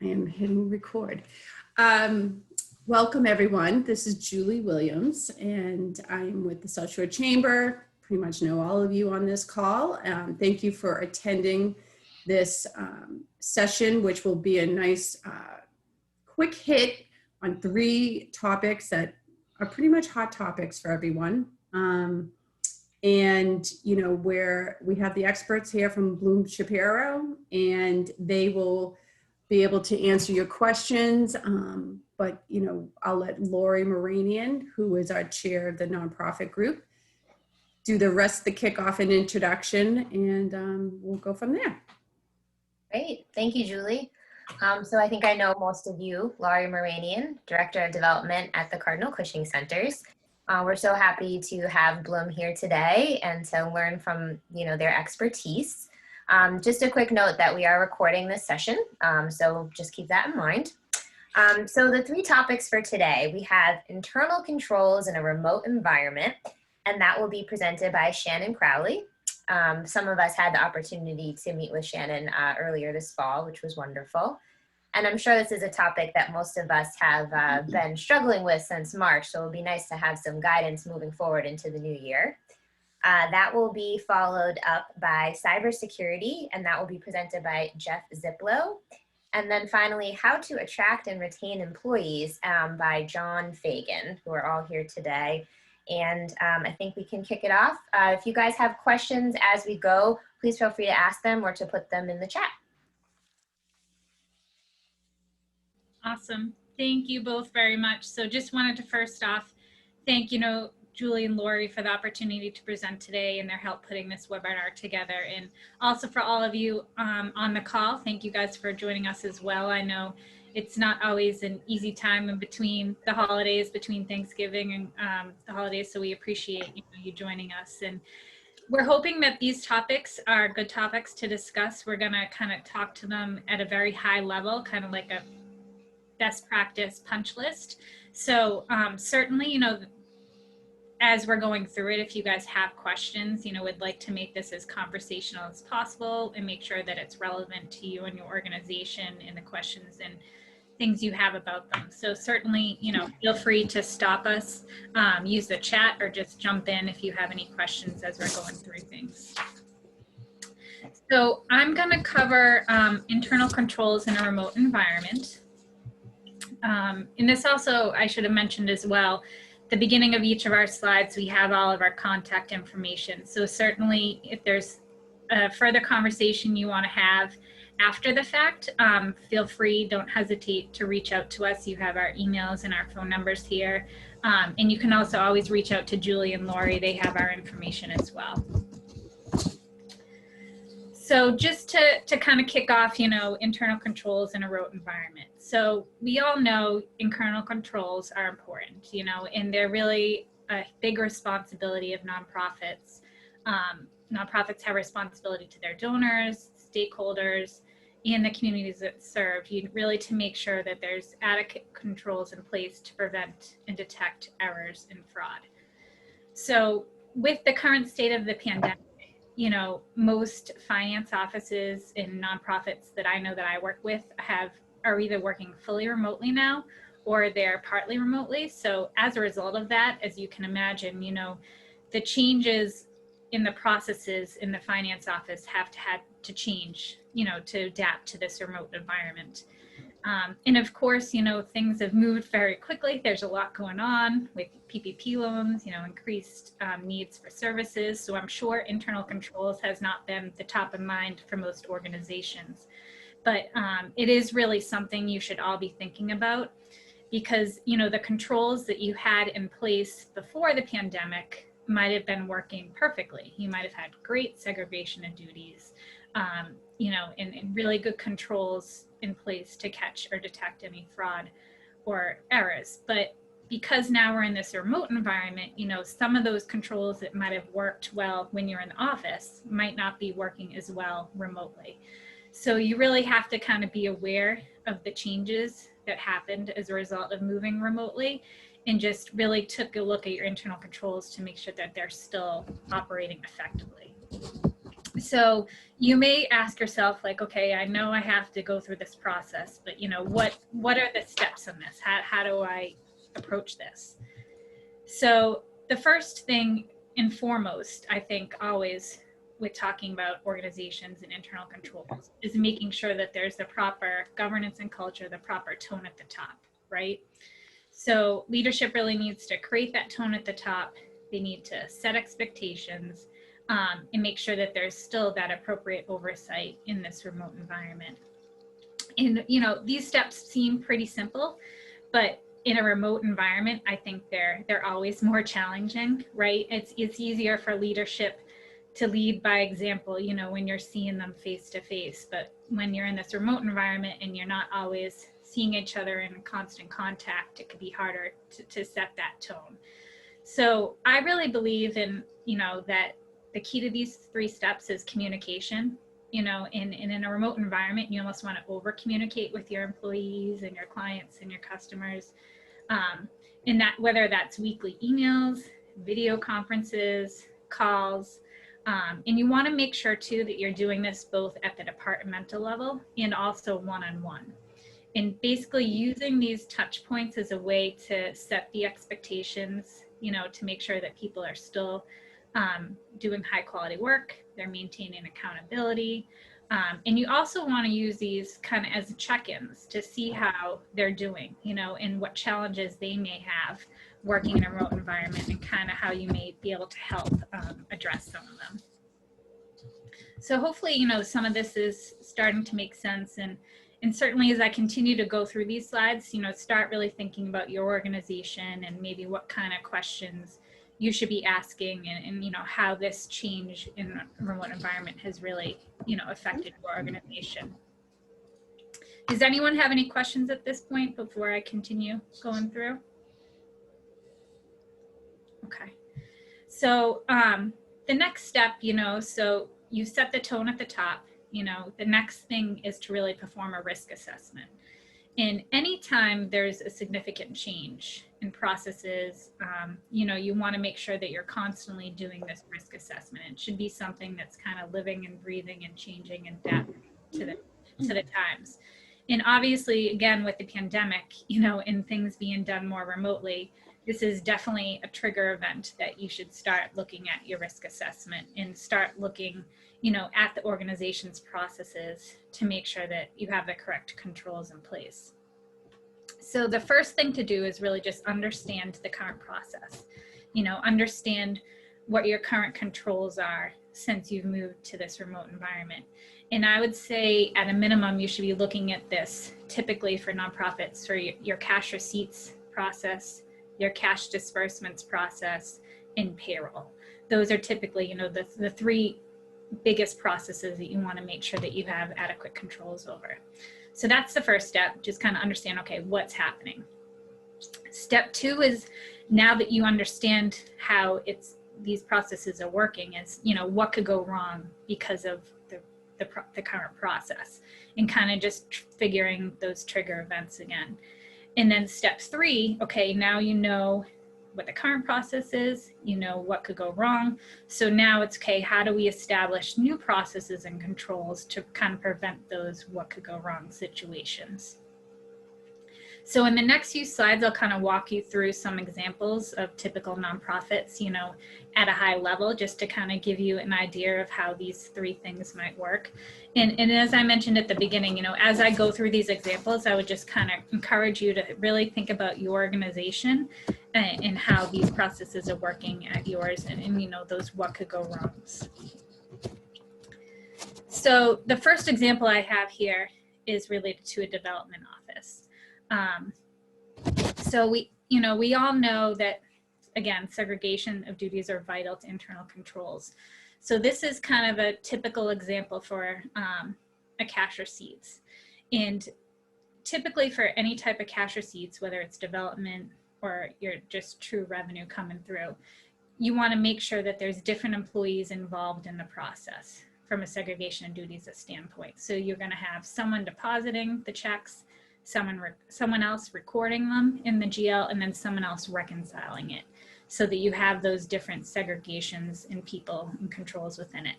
I am hitting record. Welcome everyone. This is Julie Williams and I'm with the South Shore Chamber. Pretty much know all of you on this call. Thank you for attending this session, which will be a nice quick hit on 3 topics that are pretty much hot topics for everyone. And you know, where we have the experts here from blumshapiro and they will be able to answer your questions. But you know, I'll let Lori Moranian, who is our chair of the nonprofit group, do the rest of the kickoff and introduction, and we'll go from there. Great, thank you, Julie. So I think I know most of you, Lori Moranian, Director of Development at the Cardinal Cushing Centers. We're so happy to have Blum here today and to learn from their expertise. Just a quick note that we are recording this session, so just keep that in mind. So the 3 topics for today, we have internal controls in a remote environment, and that will be presented by Shannon Crowley. Some of us had the opportunity to meet with Shannon earlier this fall, which was wonderful. And I'm sure this is a topic that most of us have been struggling with since March, so it'll be nice to have some guidance moving forward into the new year. That will be followed up by Cybersecurity, and that will be presented by Jeff Ziplow. And then finally, How to Attract and Retain Employees by John Fagan, who are all here today. And I think we can kick it off. If you guys have questions as we go, please feel free to ask them or to put them in the chat. Awesome. Thank you both very much. So just wanted to first off, thank Julie and Lori for the opportunity to present today and their help putting this webinar together. And also for all of you on the call, thank you guys for joining us as well. I know it's not always an easy time in between the holidays, between Thanksgiving and the holidays, so we appreciate you joining us. And we're hoping that these topics are good topics to discuss. We're gonna kind of talk to them at a very high level, kind of like a best practice punch list. So certainly, as we're going through it, if you guys have questions, we'd like to make this as conversational as possible and make sure that it's relevant to you and your organization and the questions and things you have about them. So certainly, feel free to stop us, use the chat, or just jump in if you have any questions as we're going through things. So I'm going to cover internal controls in a remote environment. And this also, I should have mentioned as well, the beginning of each of our slides, we have all of our contact information. So certainly if there's a further conversation you want to have after the fact, feel free, don't hesitate to reach out to us. You have our emails and our phone numbers here. And you can also always reach out to Julie and Lori. They have our information as well. So just to kind of kick off, internal controls in a remote environment. So we all know internal controls are important, and they're really a big responsibility of nonprofits. Nonprofits have responsibility to their donors, stakeholders, and the communities that serve, really to make sure that there's adequate controls in place to prevent and detect errors and fraud. So with the current state of the pandemic, most finance offices and nonprofits that I know that I work with are either working fully remotely now or they're partly remotely. So as a result of that, as you can imagine, the changes in the processes in the finance office had to change, to adapt to this remote environment. And of course, things have moved very quickly. There's a lot going on with PPP loans, increased needs for services. So I'm sure internal controls has not been the top of mind for most organizations. But it is really something you should all be thinking about because, the controls that you had in place before the pandemic might have been working perfectly. You might have had great segregation of duties, and really good controls in place to catch or detect any fraud or errors. But because now we're in this remote environment, some of those controls that might have worked well when you're in the office might not be working as well remotely. So you really have to kind of be aware of the changes that happened as a result of moving remotely and just really took a look at your internal controls to make sure that they're still operating effectively. So you may ask yourself, like, okay, I know I have to go through this process, but you know, what are the steps in this? How do I approach this? So the first thing and foremost, I think always with talking about organizations and internal controls is making sure that there's the proper governance and culture, the proper tone at the top, right? So leadership really needs to create that tone at the top. They need to set expectations and make sure that there's still that appropriate oversight in this remote environment. And, you know, these steps seem pretty simple, but in a remote environment, I think they're always more challenging, right? It's easier for leadership to lead by example, you know, when you're seeing them face to face. But when you're in this remote environment and you're not always seeing each other in constant contact, it could be harder to set that tone. So I really believe in, you know, that the key to these 3 steps is communication. You know, in a remote environment, you almost want to over communicate with your employees and your clients and your customers. And that whether that's weekly emails, video conferences, calls, and you want to make sure too that you're doing this both at the departmental level and also one-on-one. And basically using these touch points as a way to set the expectations, you know, to make sure that people are still doing high quality work, they're maintaining accountability. And you also want to use these kind of as check-ins to see how they're doing, you know, and what challenges they may have working in a remote environment and kind of how you may be able to help address some of them. So hopefully, you know, some of this is starting to make sense. And certainly as I continue to go through these slides, you know, start really thinking about your organization and maybe what kind of questions you should be asking and you know, how this change in a remote environment has really, you know, affected your organization. Does anyone have any questions at this point before I continue going through? Okay. So the next step, you know, so you set the tone at the top, you know, the next thing is to really perform a risk assessment. And anytime there's a significant change in processes, you know, you want to make sure that you're constantly doing this risk assessment. It should be something that's kind of living and breathing and changing and adapting to the times. And obviously, again, with the pandemic, you know, and things being done more remotely, this is definitely a trigger event that you should start looking at your risk assessment and start looking, you know, at the organization's processes to make sure that you have the correct controls in place. So the first thing to do is really just understand the current process, you know, understand what your current controls are since you've moved to this remote environment. And I would say at a minimum, you should be looking at this typically for nonprofits for your cash receipts process, your cash disbursements process, and payroll. Those are typically, you know, the 3 biggest processes that you want to make sure that you have adequate controls over. So that's the first step, just kind of understand, okay, what's happening. Step 2 is now that you understand how these processes are working is, you know, what could go wrong because of the current process and kind of just figuring those trigger events again. And then step 3, okay, now you know what the current process is, you know what could go wrong. So now it's, okay, how do we establish new processes and controls to kind of prevent those what could go wrong situations. So in the next few slides, I'll kind of walk you through some examples of typical nonprofits, you know, at a high level, just to kind of give you an idea of how these 3 things might work. And as I mentioned at the beginning, you know, as I go through these examples, I would just kind of encourage you to really think about your organization and how these processes are working at yours and you know, those what could go wrongs. So the first example I have here is related to a development office. So we all know that, again, segregation of duties are vital to internal controls. So this is kind of a typical example for a cash receipts. And typically for any type of cash receipts, whether it's development or your just true revenue coming through, you want to make sure that there's different employees involved in the process from a segregation of duties standpoint. So you're going to have someone depositing the checks, someone else recording them in the GL, and then someone else reconciling it, so that you have those different segregations in people and controls within it.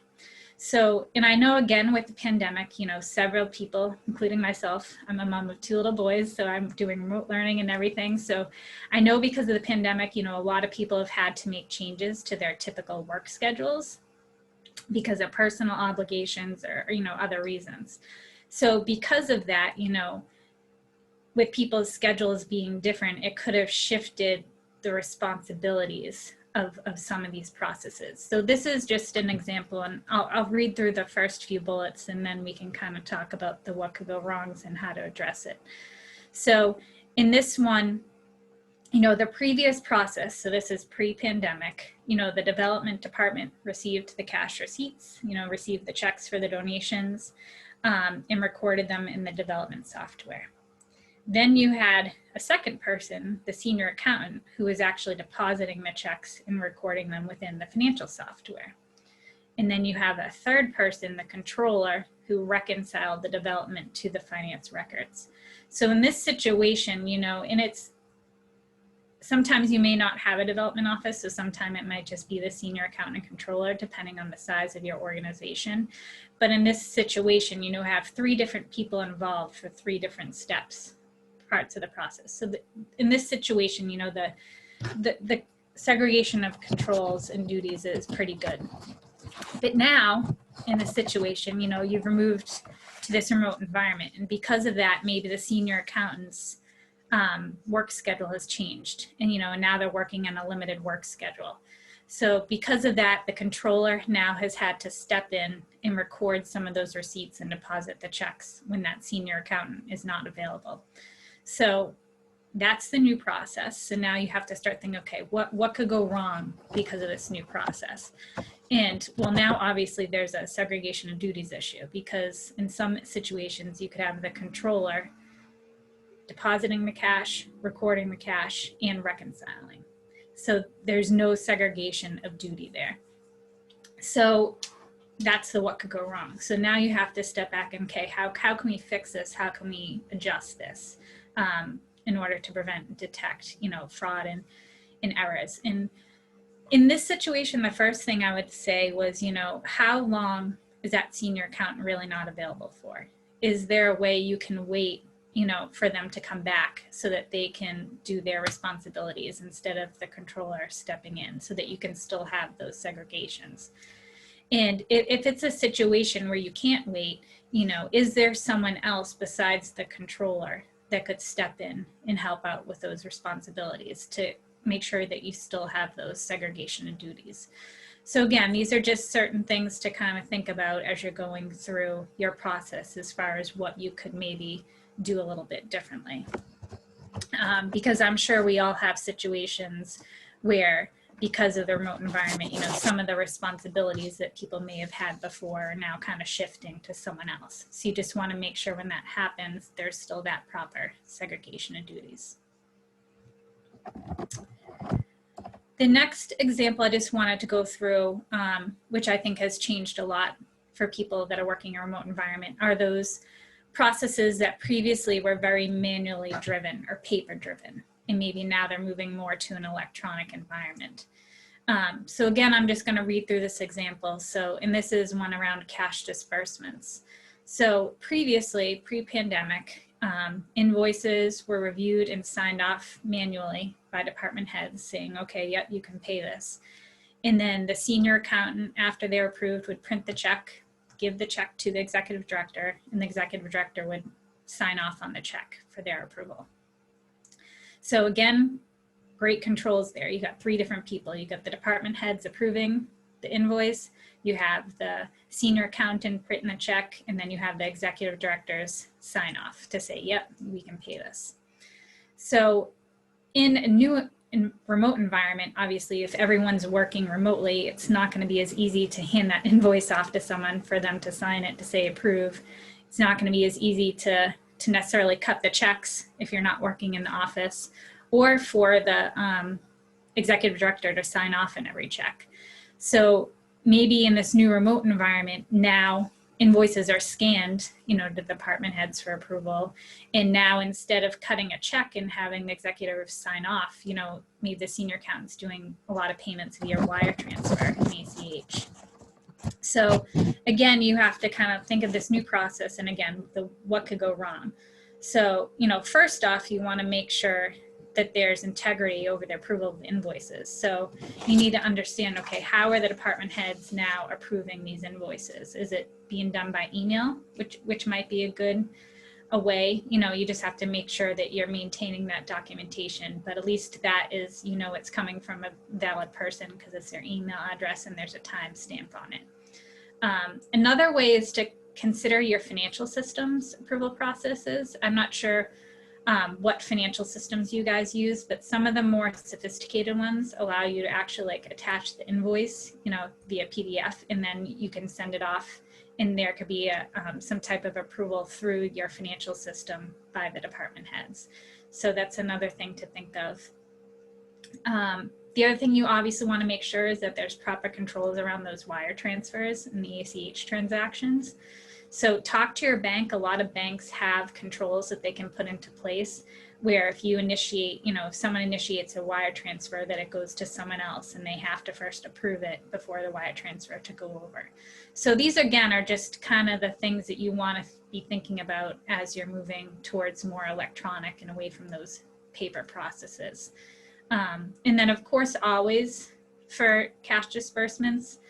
So, and I know again with the pandemic, you know, several people, including myself, I'm a mom of 2 little boys, so I'm doing remote learning and everything. So I know because of the pandemic, you know, a lot of people have had to make changes to their typical work schedules because of personal obligations or, you know, other reasons. So because of that, you know, with people's schedules being different, it could have shifted the responsibilities of some of these processes. So this is just an example, and I'll read through the first few bullets and then we can kind of talk about the what could go wrongs and how to address it. So in this one, you know, the previous process, so this is pre-pandemic, you know, the development department received the cash receipts, you know, received the checks for the donations, and recorded them in the development software. Then you had a second person, the senior accountant, who was actually depositing the checks and recording them within the financial software. And then you have a third person, the controller, who reconciled the development to the finance records. So in this situation, you know, and it's, sometimes you may not have a development office, so sometimes it might just be the senior accountant and controller, depending on the size of your organization. But in this situation, you know, have 3 different people involved for 3 different steps, parts of the process. So in this situation, you know, the segregation of controls and duties is pretty good. But now in the situation, you know, you've removed to this remote environment, and because of that, maybe the senior accountant's work schedule has changed, and you know, now they're working on a limited work schedule. So because of that, the controller now has had to step in and record some of those receipts and deposit the checks when that senior accountant is not available. So that's the new process. So now you have to start thinking, okay, what could go wrong because of this new process? And well, now obviously there's a segregation of duties issue, because in some situations you could have the controller depositing the cash, recording the cash, and reconciling. So there's no segregation of duty there. So that's the what could go wrong. So now you have to step back and, okay, how can we fix this? How can we adjust this in order to prevent and detect, you know, fraud and errors? And in this situation, the first thing I would say was, you know, how long is that senior accountant really not available for? Is there a way you can wait, you know, for them to come back so that they can do their responsibilities instead of the controller stepping in, so that you can still have those segregations? And if it's a situation where you can't wait, you know, is there someone else besides the controller that could step in and help out with those responsibilities to make sure that you still have those segregation of duties? So again, these are just certain things to kind of think about as you're going through your process as far as what you could maybe do a little bit differently. Because I'm sure we all have situations where, because of the remote environment, you know, some of the responsibilities that people may have had before are now kind of shifting to someone else. So you just want to make sure when that happens, there's still that proper segregation of duties. The next example I just wanted to go through, which I think has changed a lot for people that are working in a remote environment, are those processes that previously were very manually driven or paper driven, and maybe now they're moving more to an electronic environment. So again, I'm just going to read through this example. So, and this is one around cash disbursements. So previously, pre-pandemic, invoices were reviewed and signed off manually by department heads saying, okay, yep, you can pay this. And then the senior accountant, after they're approved, would print the check, give the check to the executive director, and the executive director would sign off on the check for their approval. So again, great controls there. You got 3 different people. You got the department heads approving the invoice, you have the senior accountant printing the check, and then you have the executive directors sign off to say, yep, we can pay this. So in a new remote environment, obviously, if everyone's working remotely, it's not going to be as easy to hand that invoice off to someone for them to sign it to say approve. It's not going to be as easy to necessarily cut the checks if you're not working in the office, or for the executive director to sign off on every check. So maybe in this new remote environment, now invoices are scanned, you know, to department heads for approval. And now instead of cutting a check and having the executive sign off, you know, maybe the senior accountant's doing a lot of payments via wire transfer and ACH. So again, you have to kind of think of this new process and again, what could go wrong. So, first off, you want to make sure that there's integrity over the approval of invoices. So you need to understand, okay, how are the department heads now approving these invoices? Is it being done by email, which might be a way, you just have to make sure that you're maintaining that documentation, but at least that is, it's coming from a valid person because it's their email address and there's a timestamp on it. Another way is to consider your financial systems approval processes. I'm not sure what financial systems you guys use, but some of the more sophisticated ones allow you to actually attach the invoice, via PDF, and then you can send it off. And there could be some type of approval through your financial system by the department heads. So that's another thing to think of. The other thing you obviously want to make sure is that there's proper controls around those wire transfers and the ACH transactions. So talk to your bank. A lot of banks have controls that they can put into place where if you initiate, if someone initiates a wire transfer, that it goes to someone else and they have to first approve it before the wire transfer to go over. So these again are just kind of the things that you want to be thinking about as you're moving towards more electronic and away from those paper processes. And then of course, always for cash disbursements,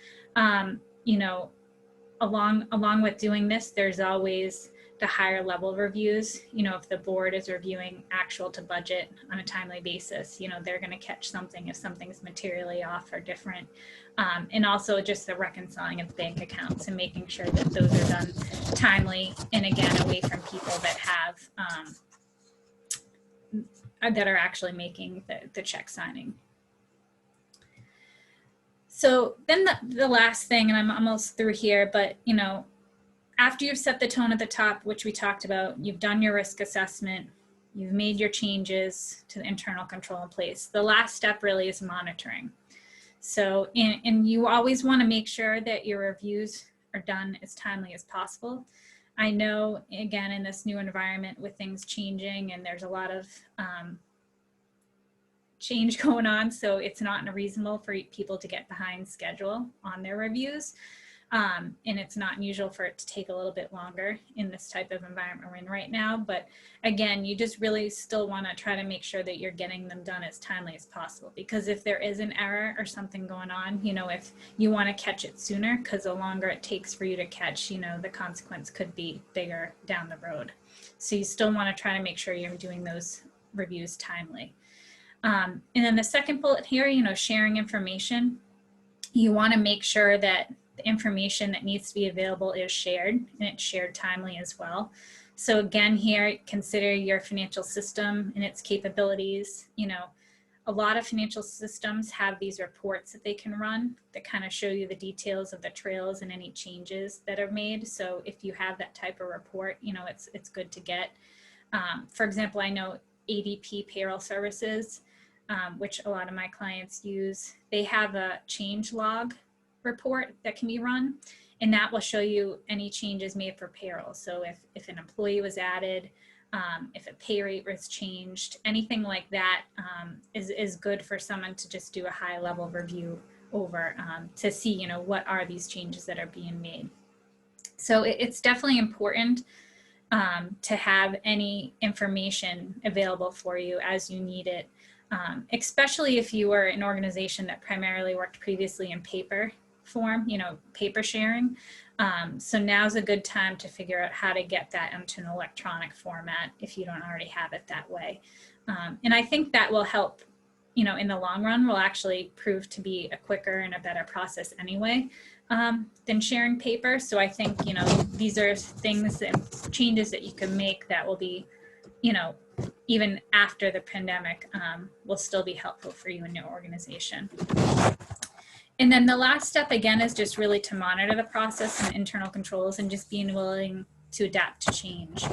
along with doing this, there's always the higher level reviews. If the board is reviewing actual to budget on a timely basis, they're going to catch something if something's materially off or different. And also just the reconciling of bank accounts and making sure that those are done timely and again, away from people that have, that are actually making the check signing. So then the last thing, and I'm almost through here, but after you've set the tone at the top, which we talked about, you've done your risk assessment, you've made your changes to the internal control in place. The last step really is monitoring. So, and you always want to make sure that your reviews are done as timely as possible. I know, again, in this new environment with things changing and there's a lot of change going on, so it's not unreasonable for people to get behind schedule on their reviews. And it's not unusual for it to take a little bit longer in this type of environment we're in right now. But again, you just really still want to try to make sure that you're getting them done as timely as possible, because if there is an error or something going on, if you want to catch it sooner, because the longer it takes for you to catch, the consequence could be bigger down the road. So you still want to try to make sure you're doing those reviews timely. And then the second bullet here, sharing information. You want to make sure that the information that needs to be available is shared, and it's shared timely as well. So again, here, consider your financial system and its capabilities. A lot of financial systems have these reports that they can run that kind of show you the details of the trails and any changes that are made. So if you have that type of report, it's good to get. For example, I know ADP Payroll Services, which a lot of my clients use, they have a change log report that can be run, and that will show you any changes made for payroll. So if an employee was added, if a pay rate was changed, anything like that is good for someone to just do a high level review over to see, what are these changes that are being made. So it's definitely important to have any information available for you as you need it. Especially if you were an organization that primarily worked previously in paper form, paper sharing. So now's a good time to figure out how to get that into an electronic format if you don't already have it that way. And I think that will help, in the long run, will actually prove to be a quicker and a better process anyway than sharing paper. So I think, these are things and changes that you can make that will be, even after the pandemic, will still be helpful for you and your organization. And then the last step, again, is just really to monitor the process and internal controls and just being willing to adapt to change,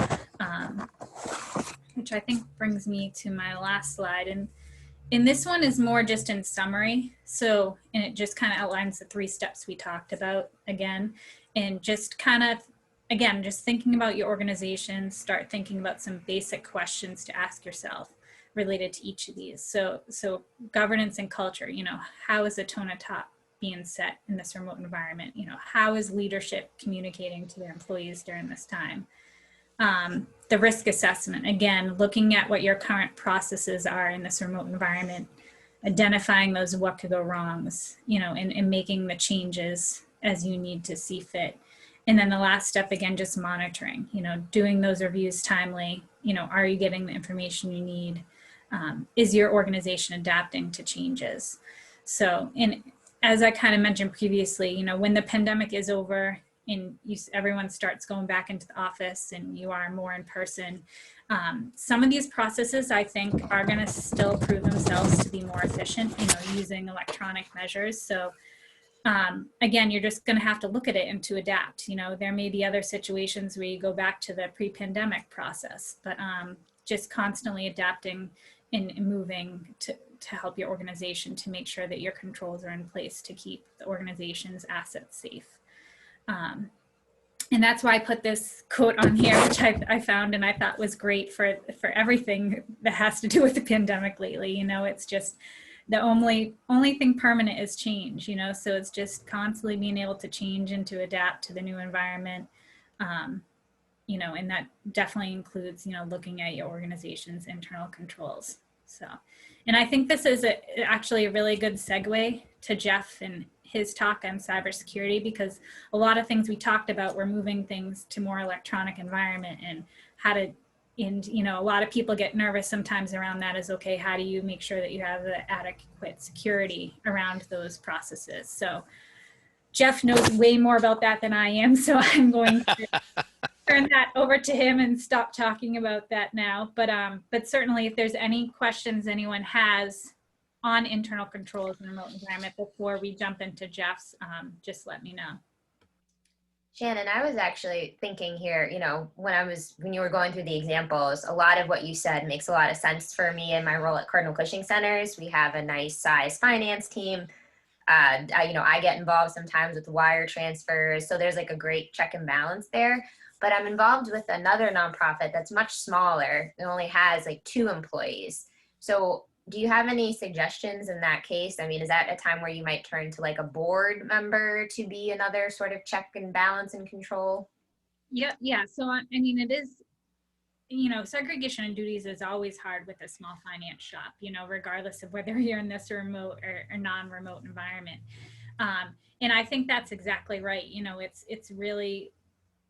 which I think brings me to my last slide. And this one is more just in summary. So, and it just kind of outlines the 3 steps we talked about again, and just kind of, again, just thinking about your organization, start thinking about some basic questions to ask yourself related to each of these. So governance and culture, how is the tone at top being set in this remote environment. You know, how is leadership communicating to their employees during this time? The risk assessment, again, looking at what your current processes are in this remote environment, identifying those what could go wrongs, you know, and making the changes as you need to see fit. And then the last step, again, just monitoring, you know, doing those reviews timely. You know, are you getting the information you need? Is your organization adapting to changes? So, and as I kind of mentioned previously, you know, when the pandemic is over and everyone starts going back into the office and you are more in person, some of these processes I think are going to still prove themselves to be more efficient, you know, using electronic measures. So again, you're just going to have to look at it and to adapt. You know, there may be other situations where you go back to the pre-pandemic process, but just constantly adapting and moving to help your organization to make sure that your controls are in place to keep the organization's assets safe. And that's why I put this quote on here, which I found and I thought was great for everything that has to do with the pandemic lately. You know, it's just the only thing permanent is change, you know, so it's just constantly being able to change and to adapt to the new environment. You know, and that definitely includes, you know, looking at your organization's internal controls. So, and I think this is actually a really good segue to Jeff and his talk on cybersecurity, because a lot of things we talked about were moving things to more electronic environment and how to, and you know, a lot of people get nervous sometimes around that is, okay, how do you make sure that you have the adequate security around those processes? So Jeff knows way more about that than I am, so I'm going to turn that over to him and stop talking about that now. But certainly if there's any questions anyone has on internal controls in a remote environment before we jump into Jeff's, just let me know. Shannon, I was actually thinking here, you know, when you were going through the examples, a lot of what you said makes a lot of sense for me in my role at Cardinal Cushing Centers. We have a nice size finance team. You know, I get involved sometimes with wire transfers. So there's like a great check and balance there. But I'm involved with another nonprofit that's much smaller. It only has like 2 employees. So do you have any suggestions in that case? I mean, is that a time where you might turn to like a board member to be another sort of check and balance and control? Yeah. So, I mean, it is, you know, segregation and duties is always hard with a small finance shop, you know, regardless of whether you're in this remote or non-remote environment. And I think that's exactly right. You know, it's really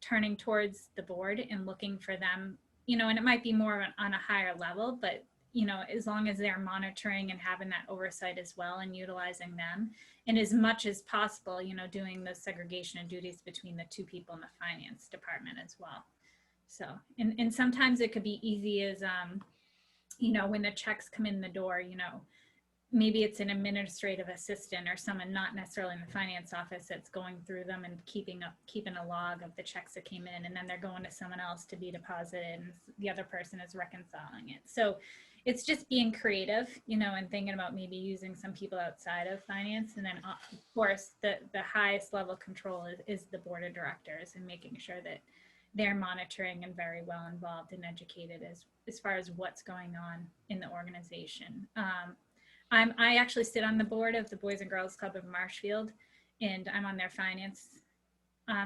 turning towards the board and looking for them, you know, and it might be more on a higher level, but you know, as long as they're monitoring and having that oversight as well and utilizing them, and as much as possible, you know, doing the segregation of duties between the 2 people in the finance department as well. So, and sometimes it could be easy as, you know, when the checks come in the door, you know, maybe it's an administrative assistant or someone not necessarily in the finance office that's going through them and keeping a log of the checks that came in, and then they're going to someone else to be deposited and the other person is reconciling it. So it's just being creative, you know, and thinking about maybe using some people outside of finance. And then of course the highest level control is the board of directors, and making sure that they're monitoring and very well involved and educated as far as what's going on in the organization. I actually sit on the board of the Boys and Girls Club of Marshfield, and I'm on their finance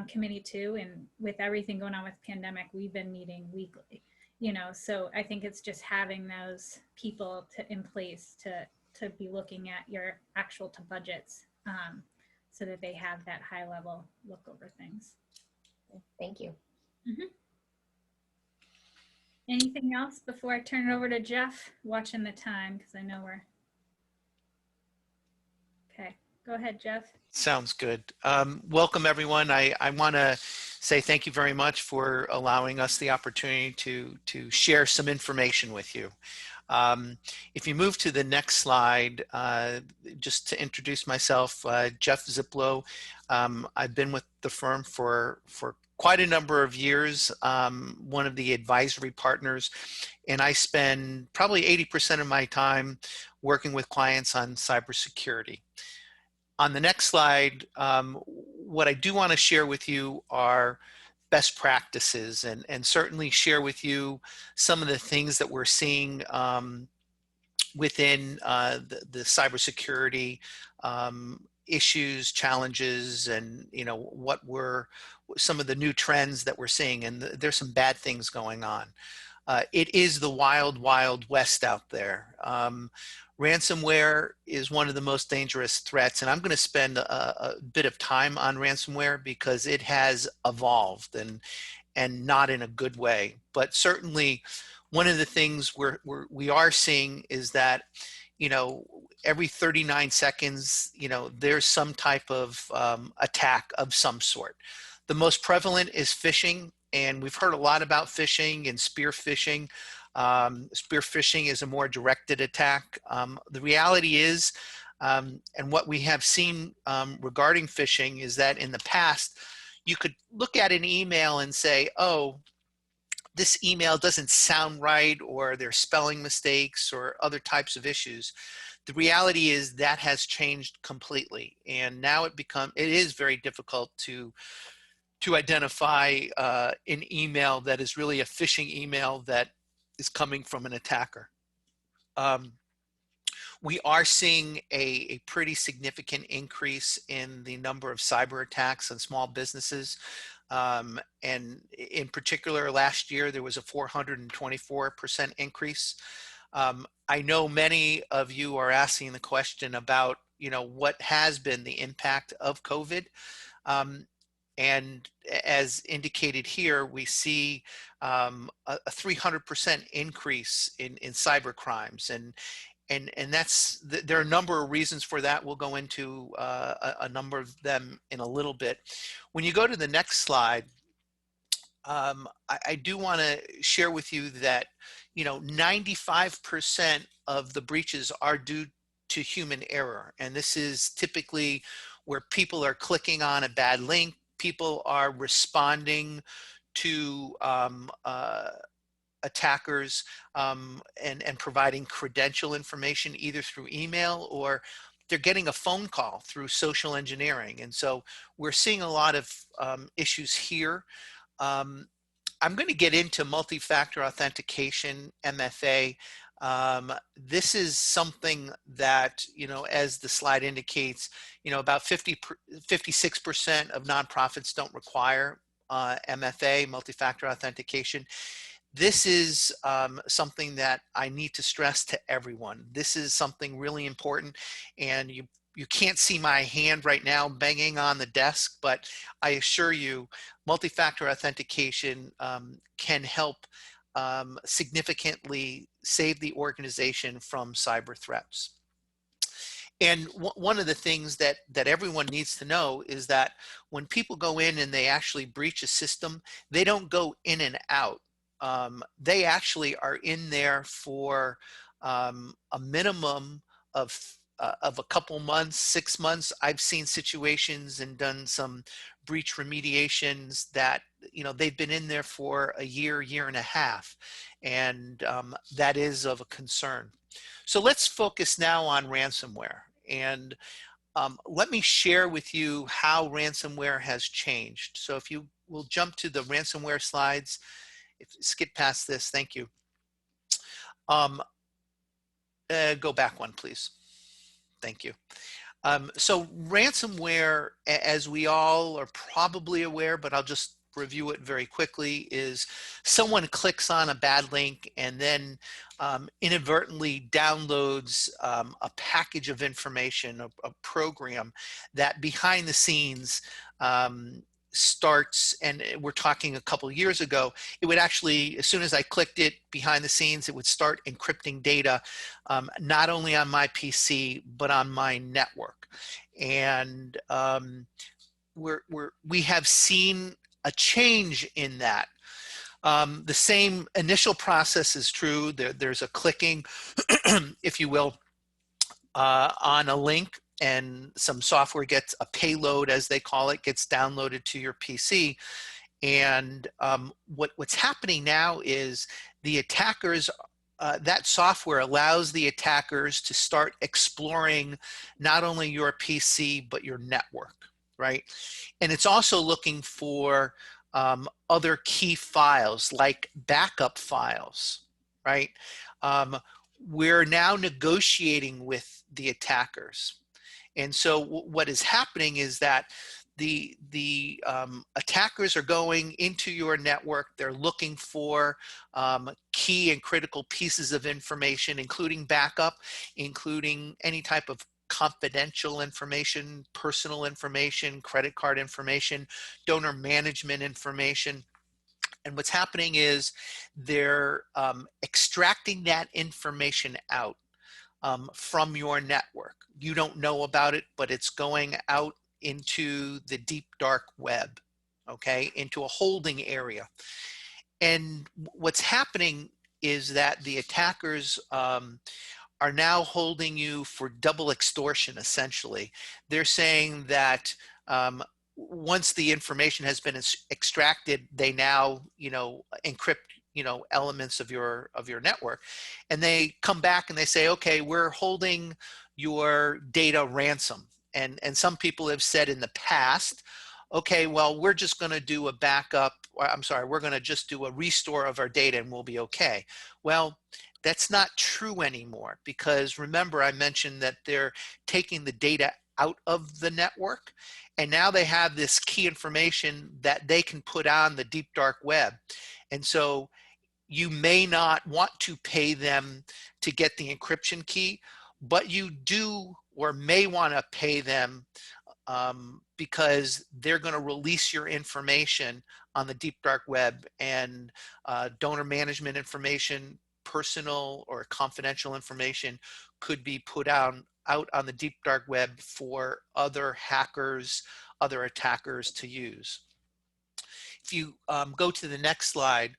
committee too. And with everything going on with the pandemic, we've been meeting weekly, you know, so I think it's just having those people in place to be looking at your actual budgets, so that they have that high level look over things. Thank you. Mm-hmm. Anything else before I turn it over to Jeff? Watching the time, because I know we're okay. Go ahead, Jeff. Sounds good. Welcome, everyone. I want to say thank you very much for allowing us the opportunity to share some information with you. If you move to the next slide, just to introduce myself, Jeff Ziplow. I've been with the firm for quite a number of years, one of the advisory partners, and I spend probably 80% of my time working with clients on cybersecurity. On the next slide, what I do want to share with you are best practices, and certainly share with you some of the things that we're seeing within the cybersecurity issues, challenges, and what were some of the new trends that we're seeing. And there's some bad things going on. It is the wild, wild west out there. Ransomware is one of the most dangerous threats, and I'm going to spend a bit of time on ransomware because it has evolved and not in a good way. But certainly, one of the things we are seeing is that every 39 seconds, there's some type of attack of some sort. The most prevalent is phishing, and we've heard a lot about phishing and spear phishing. Spear phishing is a more directed attack. The reality is, and what we have seen regarding phishing is that in the past, you could look at an email and say, oh, this email doesn't sound right, or there's spelling mistakes or other types of issues. The reality is that has changed completely. And now it is very difficult to identify an email that is really a phishing email that is coming from an attacker. We are seeing a pretty significant increase in the number of cyber attacks on small businesses. And in particular, last year, there was a 424% increase. I know many of you are asking the question about, what has been the impact of COVID. And as indicated here, we see a 300% increase in cyber crimes. And there are a number of reasons for that. We'll go into a number of them in a little bit. When you go to the next slide, I do want to share with you that 95% of the breaches are due to human error, and this is typically where people are clicking on a bad link, people are responding to attackers and providing credential information either through email, or they're getting a phone call through social engineering. And so we're seeing a lot of issues here. I'm going to get into multi-factor authentication, MFA. This is something that, as the slide indicates, about 56% of nonprofits don't require MFA, multi-factor authentication. This is something that I need to stress to everyone. This is something really important, and you can't see my hand right now banging on the desk, but I assure you, multi-factor authentication can help significantly save the organization from cyber threats. And one of the things that everyone needs to know is that when people go in and they actually breach a system, they don't go in and out. They actually are in there for a minimum of a couple months, 6 months. I've seen situations and done some breach remediations that, they've been in there for a year, year and a half. And that is of a concern. So let's focus now on ransomware. And let me share with you how ransomware has changed. So if you will jump to the ransomware slides, skip past this, thank you. Go back one, please. Thank you. So ransomware, as we all are probably aware, but I'll just review it very quickly, is someone clicks on a bad link and then inadvertently downloads a package of information, a program that behind the scenes starts, and we're talking a couple of years ago, it would actually, as soon as I clicked it behind the scenes, it would start encrypting data, not only on my PC, but on my network. And we have seen a change in that. The same initial process is true. There's a clicking, if you will, on a link, and some software gets a payload, as they call it, gets downloaded to your PC. And what's happening now is the attackers, that software allows the attackers to start exploring not only your PC, but your network, right? And it's also looking for other key files like backup files, right? We're now negotiating with the attackers. And so what is happening is that the attackers are going into your network. They're looking for key and critical pieces of information, including backup, including any type of confidential information, personal information, credit card information, donor management information. And what's happening is they're extracting that information out from your network. You don't know about it, but it's going out into the deep dark web, okay, into a holding area. And what's happening is that the attackers are now holding you for double extortion, essentially. They're saying that once the information has been extracted, they now, encrypt, elements of your network, and they come back and they say, okay, we're holding your data ransom. And some people have said in the past, okay, well, we're just going to do a backup. I'm sorry, we're going to just do a restore of our data and we'll be okay. Well, that's not true anymore, because remember, I mentioned that they're taking the data out of the network, and now they have this key information that they can put on the deep dark web. And so you may not want to pay them to get the encryption key, but you do or may want to pay them because they're going to release your information on the deep dark web, and donor management information, personal or confidential information could be put out on the deep dark web for other hackers, other attackers to use. If you go to the next slide,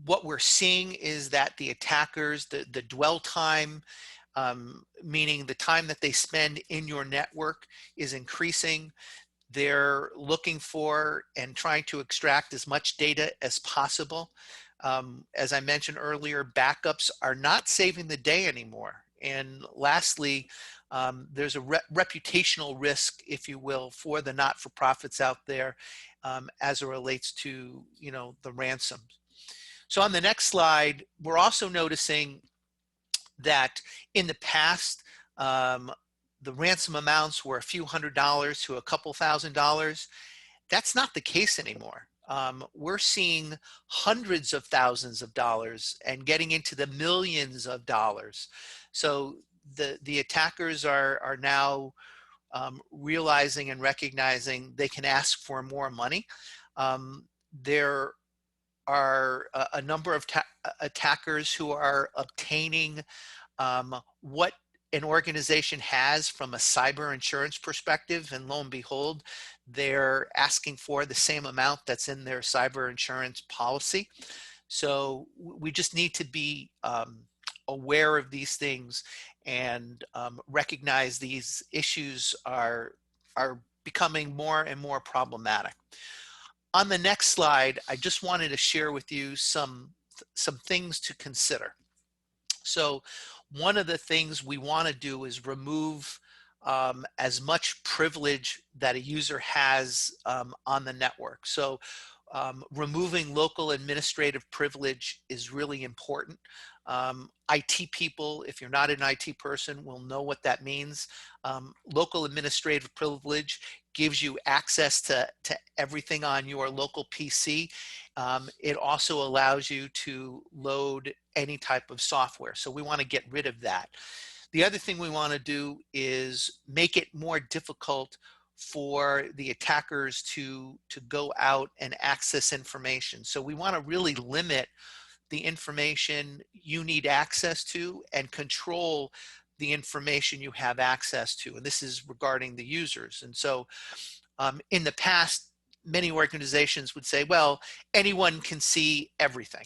what we're seeing is that the attackers, the dwell time, meaning the time that they spend in your network, is increasing. They're looking for and trying to extract as much data as possible. As I mentioned earlier, backups are not saving the day anymore. And lastly, there's a reputational risk, if you will, for the not-for-profits out there as it relates to, the ransoms. So on the next slide, we're also noticing that in the past, the ransom amounts were a few $100s to a couple $1,000s. That's not the case anymore. We're seeing hundreds of thousands of dollars and getting into the millions of dollars. So the attackers are now realizing and recognizing they can ask for more money. There are a number of attackers who are obtaining what an organization has from a cyber insurance perspective, and lo and behold, they're asking for the same amount that's in their cyber insurance policy. So we just need to be aware of these things and recognize these issues are becoming more and more problematic. On the next slide, I just wanted to share with you some things to consider. So one of the things we want to do is remove as much privilege that a user has on the network. So removing local administrative privilege is really important. IT people, if you're not an IT person, will know what that means. Local administrative privilege gives you access to everything on your local PC. It also allows you to load any type of software. So we want to get rid of that. The other thing we want to do is make it more difficult for the attackers to go out and access information. So we want to really limit the information you need access to and control the information you have access to. And this is regarding the users. And so in the past, many organizations would say, well, anyone can see everything.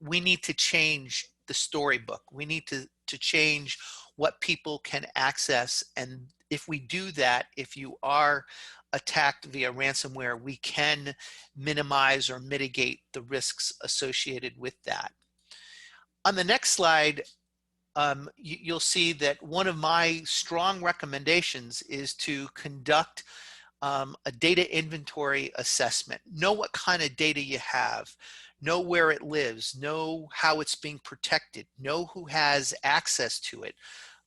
We need to change the storybook. We need to change what people can access. And if we do that, if you are attacked via ransomware, we can minimize or mitigate the risks associated with that. On the next slide, you'll see that one of my strong recommendations is to conduct a data inventory assessment. Know what kind of data you have, know where it lives, know how it's being protected, know who has access to it.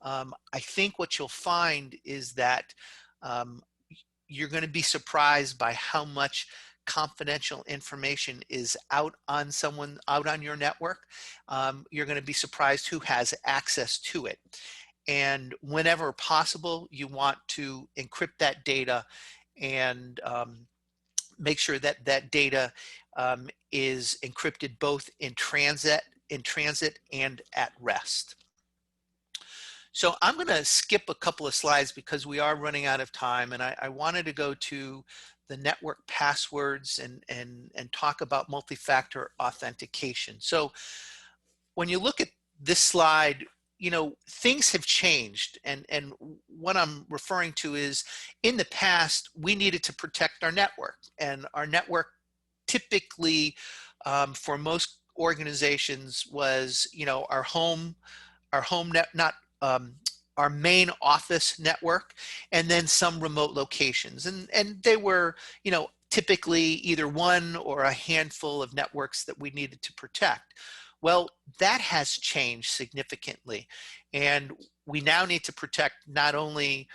I think what you'll find is that um, you're going to be surprised by how much confidential information is out on your network. You're going to be surprised who has access to it. And whenever possible, you want to encrypt that data and make sure that that data is encrypted both in transit and at rest. So I'm going to skip a couple of slides because we are running out of time, and I wanted to go to the network passwords and talk about multi-factor authentication. So when you look at this slide, you know, things have changed, and what I'm referring to is in the past we needed to protect our network, and our network typically for most organizations was, you know, our home net, not our main office network, and then some remote locations, and they were, you know, typically either one or a handful of networks that we needed to protect. Well, that has changed significantly, and we now need to protect not only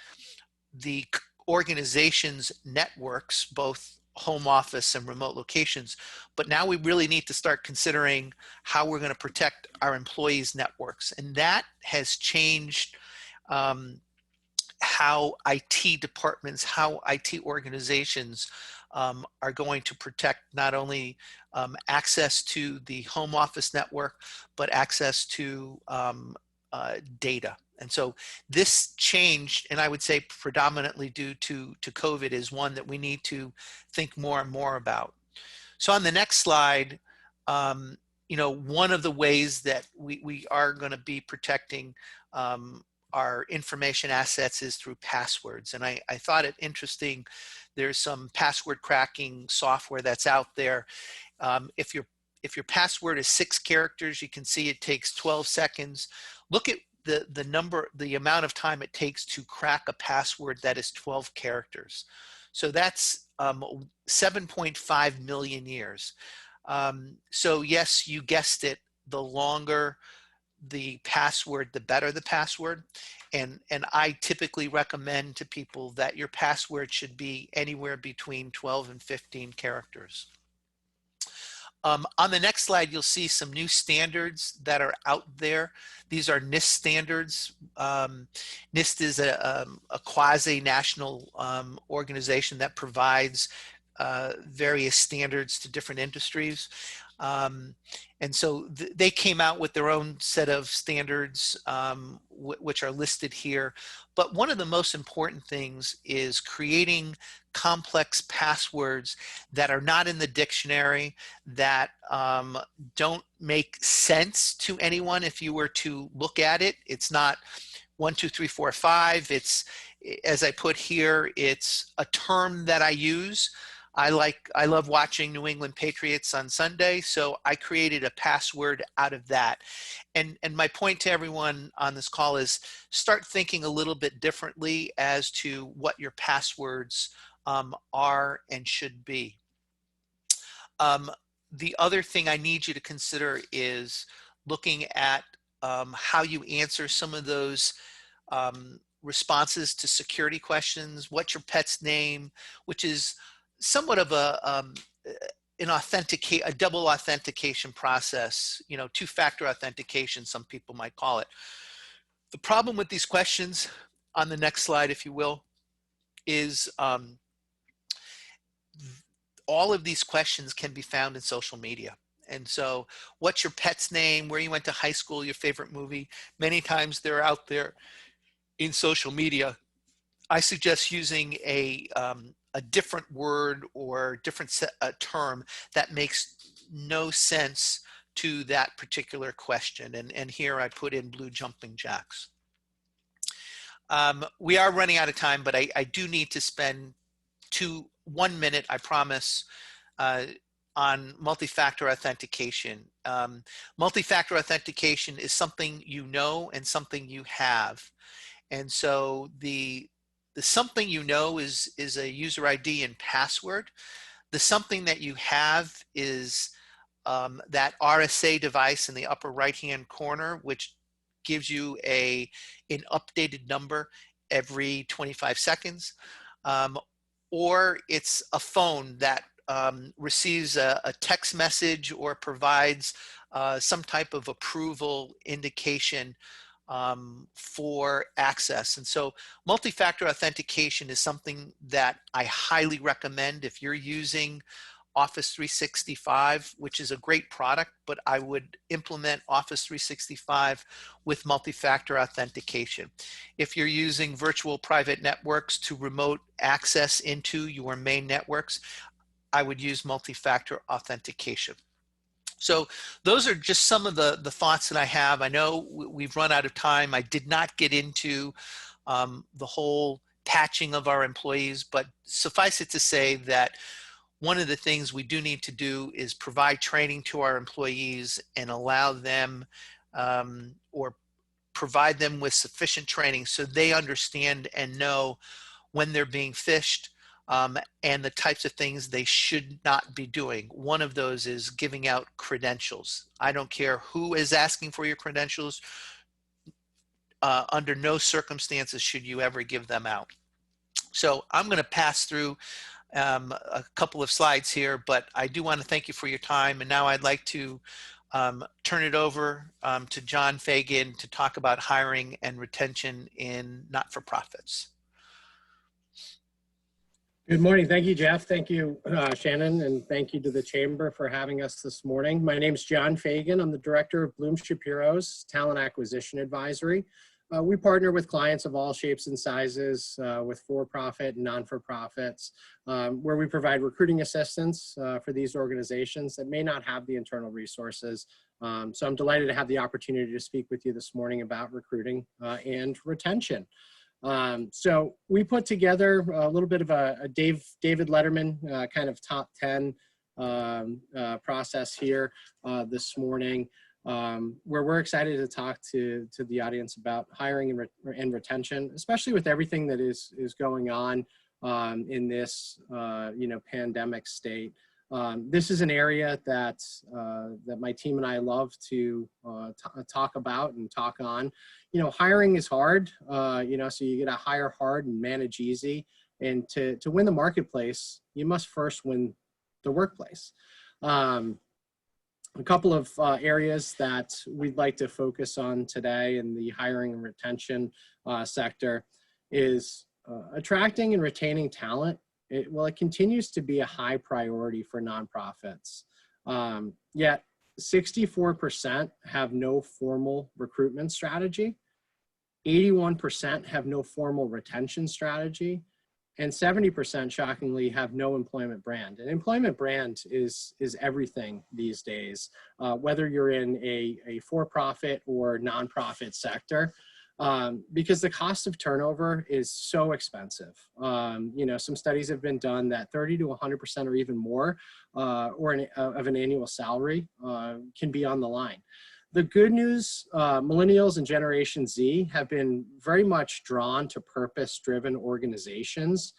the organization's networks, both home office and remote locations, but now we really need to start considering how we're going to protect our employees' networks. And that has changed how IT departments, how IT organizations are going to protect not only access to the home office network, but access to data. And so this change, and I would say predominantly due to COVID, is one that we need to think more and more about. So on the next slide, you know, one of the ways that we are going to be protecting our information assets is through passwords. And I thought it interesting. There's some password cracking software that's out there. If your password is 6 characters, you can see it takes 12 seconds. Look at the amount of time it takes to crack a password that is 12 characters. So that's 7.5 million years. So yes, you guessed it, the longer the password, the better the password. And I typically recommend to people that your password should be anywhere between 12 and 15 characters. On the next slide, you'll see some new standards that are out there. These are NIST standards. NIST is a quasi-national organization that provides various standards to different industries. And so they came out with their own set of standards, which are listed here. But one of the most important things is creating complex passwords that are not in the dictionary, that don't make sense to anyone if you were to look at it. It's not 1, 2, 3, 4, 5. It's, as I put here, it's a term that I use. I love watching New England Patriots on Sunday, so I created a password out of that. And my point to everyone on this call is start thinking a little bit differently as to what your passwords are and should be. The other thing I need you to consider is looking at how you answer some of those responses to security questions. What's your pet's name, which is somewhat of a double authentication process, you know, 2-factor authentication, some people might call it. The problem with these questions, on the next slide, if you will, is all of these questions can be found in social media. And so what's your pet's name, where you went to high school, your favorite movie, many times they're out there in social media. I suggest using a different word or different term that makes no sense to that particular question. And here I put in blue jumping jacks. We are running out of time, but I do need to spend 1 minute, I promise, on multi-factor authentication. Multi-factor authentication is something you know and something you have. And so the something you know is a user ID and password. The something that you have is that RSA device in the upper right-hand corner, which gives you an updated number every 25 seconds, or it's a phone that receives a text message or provides some type of approval indication for access. And so multi-factor authentication is something that I highly recommend if you're using Office 365, which is a great product, but I would implement Office 365 with multi-factor authentication. If you're using virtual private networks to remote access into your main networks, I would use multi-factor authentication. So those are just some of the thoughts that I have. I know we've run out of time. I did not get into the whole patching of our employees, but suffice it to say that one of the things we do need to do is provide training to our employees and allow them or provide them with sufficient training so they understand and know when they're being phished and the types of things they should not be doing. One of those is giving out credentials. I don't care who is asking for your credentials. Under no circumstances should you ever give them out. So I'm going to pass through a couple of slides here, but I do want to thank you for your time. And now I'd like to turn it over to John Fagan to talk about hiring and retention in not-for-profits. Good morning. Thank you, Jeff. Thank you, Shannon, and thank you to the Chamber for having us this morning. My name is John Fagan. I'm the Director of Shapiro's Talent Acquisition Advisory. We partner with clients of all shapes and sizes, with for-profit and non-for-profits, where we provide recruiting assistance for these organizations that may not have the internal resources. So I'm delighted to have the opportunity to speak with you this morning about recruiting and retention. So we put together a little bit of a David Letterman kind of top 10 process here this morning, where we're excited to talk to the audience about hiring and retention, especially with everything that is going on in this pandemic state. This is an area that my team and I love to talk about and talk on. Hiring is hard, so you got to hire hard and manage easy. And to win the marketplace, you must first win the workplace. A couple of areas that we'd like to focus on today in the hiring and retention sector is attracting and retaining talent. It continues to be a high priority for nonprofits. Yet 64% have no formal recruitment strategy, 81% have no formal retention strategy, and 70%, shockingly, have no employment brand. And employment brand is everything these days, whether you're in a for-profit or nonprofit sector. Because the cost of turnover is so expensive. Some studies have been done that 30 to 100% or even more of an annual salary can be on the line. The good news, millennials and Generation Z have been very much drawn to purpose-driven organizations.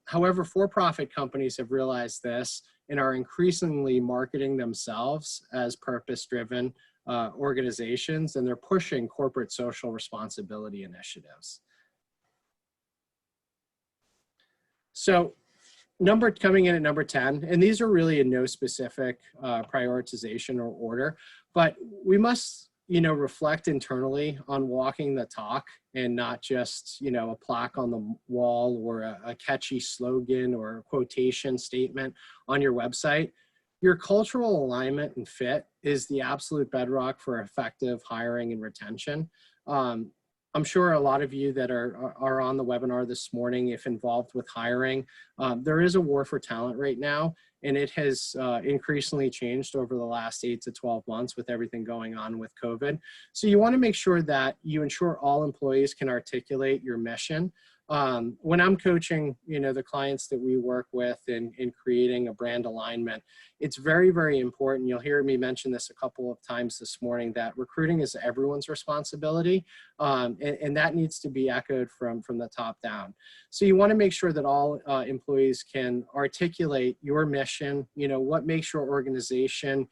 However, for-profit companies have realized this and are increasingly marketing themselves as purpose-driven organizations, and they're pushing corporate social responsibility initiatives. So coming in at number 10, and these are really in no specific prioritization or order, but we must, reflect internally on walking the talk and not just, a plaque on the wall or a catchy slogan or a quotation statement on your website. Your cultural alignment and fit is the absolute bedrock for effective hiring and retention. I'm sure a lot of you that are on the webinar this morning, if involved with hiring, there is a war for talent right now, and it has increasingly changed over the last 8 to 12 months with everything going on with COVID. So you want to make sure that you ensure all employees can articulate your mission. When I'm coaching, the clients that we work with in creating a brand alignment, It's very, very important. You'll hear me mention this a couple of times this morning, that recruiting is everyone's responsibility, and that needs to be echoed from the top down. So you want to make sure that all employees can articulate your mission, what makes your organization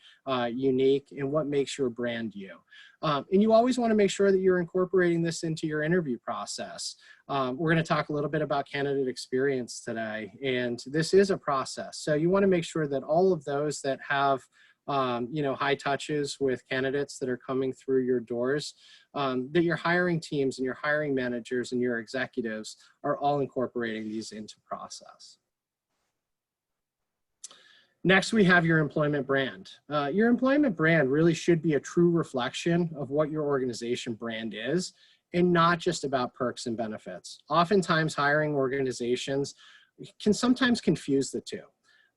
unique, and what makes your brand you. And you always want to make sure that you're incorporating this into your interview process. We're going to talk a little bit about candidate experience today, and this is a process. So you want to make sure that all of those that have high touches with candidates that are coming through your doors, that your hiring teams and your hiring managers and your executives are all incorporating these into process. Next, we have your employment brand. Your employment brand really should be a true reflection of what your organization brand is, and not just about perks and benefits. Oftentimes, hiring organizations can sometimes confuse the two.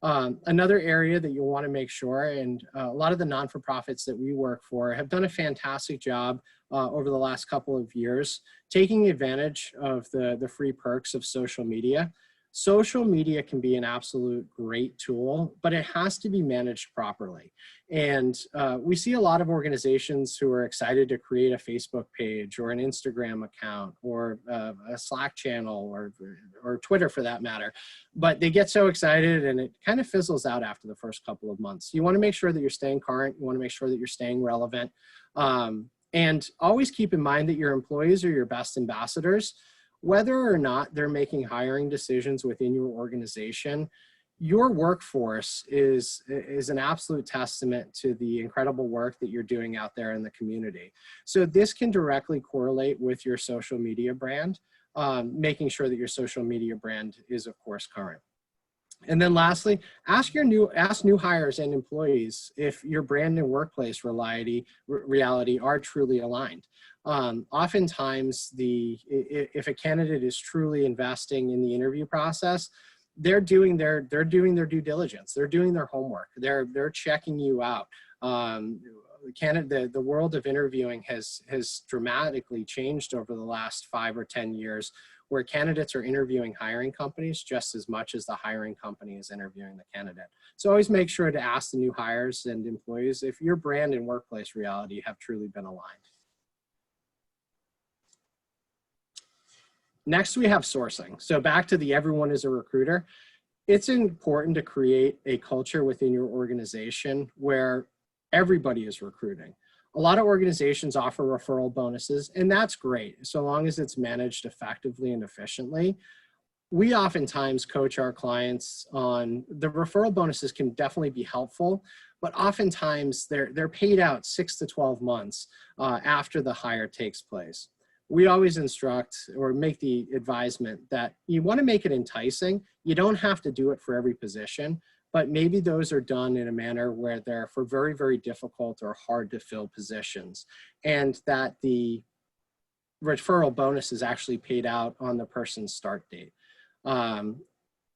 Another area that you'll want to make sure, and a lot of the non-for-profits that we work for have done a fantastic job over the last couple of years, taking advantage of the free perks of social media. Social media can be an absolute great tool, but it has to be managed properly. And we see a lot of organizations who are excited to create a Facebook page or an Instagram account or a Slack channel or Twitter for that matter. But they get so excited and it kind of fizzles out after the first couple of months. You want to make sure that you're staying current. You want to make sure that you're staying relevant. And always keep in mind that your employees are your best ambassadors. Whether or not they're making hiring decisions within your organization, your workforce is an absolute testament to the incredible work that you're doing out there in the community. So this can directly correlate with your social media brand, making sure that your social media brand is, of course, current. And then lastly, ask new hires and employees if your brand and workplace reality are truly aligned. Oftentimes, if a candidate is truly investing in the interview process, they're doing their due diligence. They're doing their homework. They're checking you out. The world of interviewing has dramatically changed over the last 5 or 10 years, where candidates are interviewing hiring companies just as much as the hiring company is interviewing the candidate. So always make sure to ask the new hires and employees if your brand and workplace reality have truly been aligned. Next, we have sourcing. So back to the everyone is a recruiter. It's important to create a culture within your organization where everybody is recruiting. A lot of organizations offer referral bonuses, and that's great, so long as it's managed effectively and efficiently. We oftentimes coach our clients on the referral bonuses can definitely be helpful, but oftentimes they're paid out 6 to 12 months after the hire takes place. We always instruct or make the advisement that you want to make it enticing. You don't have to do it for every position, but maybe those are done in a manner where they're for very, very difficult or hard to fill positions, and that the referral bonus is actually paid out on the person's start date.